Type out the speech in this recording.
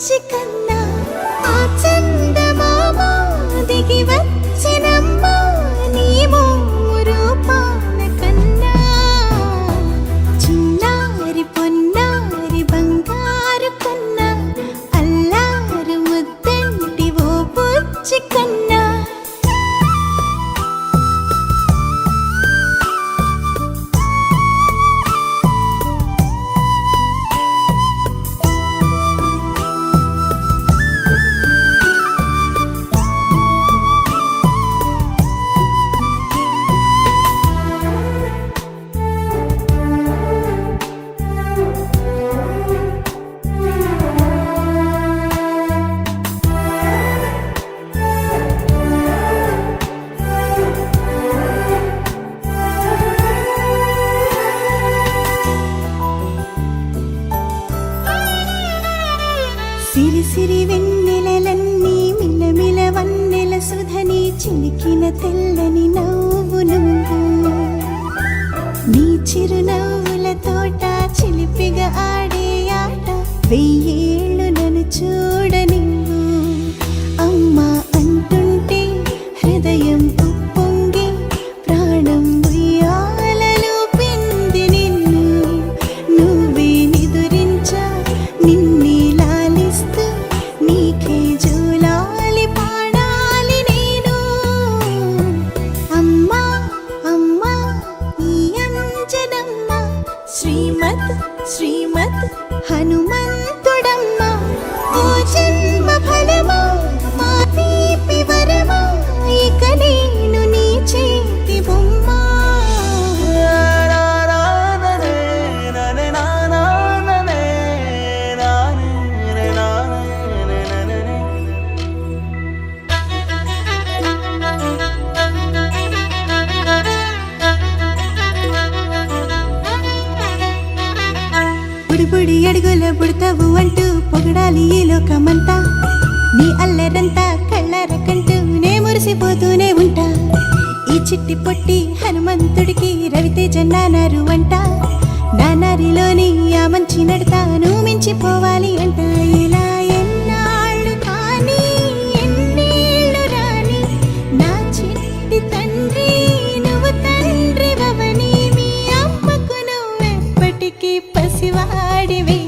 బుజ్జి కన్నా ఆ చందమామ దిగి వచ్చినమ్మా నీ మోము రూపాన కన్నా చిన్నారి పొన్నారి బంగారు కన్నా అల్లారు ముద్దంటి ఓ బుజ్జి కన్నా సిరి సిరి వెన్నెలలన్నీ మిలమిల వన్నెల సుధని చిలికిన తెల్లని నవ్వు నువ్వు నీ చిరునవ్వుల తోట చిలిపిగా ఆడే ఆట వెయ్యేళ్ళు నన్ను చూడ నువ్వు అమ్మా అంటుంటే హృదయం ఉప్పొంగి ప్రాణం ఉయ్యాలలో పిండి నిన్ను నువ్వే నిదురించా నిన్నే నీకే జూలాలి పాడాలి నేను అమ్మా అమ్మా ఈ అంజనమ్మ శ్రీమత్ శ్రీమత్ హనుమంతుడమ్మ ఓ జన్మ ఫలమా మా తీపి వరమా ఇక నేను నీ చేతి బొమ్మ బుడి అడుగుల బుడతావు అంటూ పొగడాలి ఈ లోకమంతా నీ అల్లరంతా కళ్ళరకంటూ నే మురిసిపోతూనే ఉంటా ఈ చిట్టి పొట్టి హనుమంతుడికి రవితేజ నానారు అంట నానారిలోని ఆ మంచి నడతాను మించిపోవాలి అంట ఇలా ఎన్నాళ్ళు కానీ ఎన్నేళ్ళు రాని నా చిట్టి తండ్రి నువ్వు తండ్రి వవని మీ అమ్మకు నువ్వెప్పటికీ పసివాడివి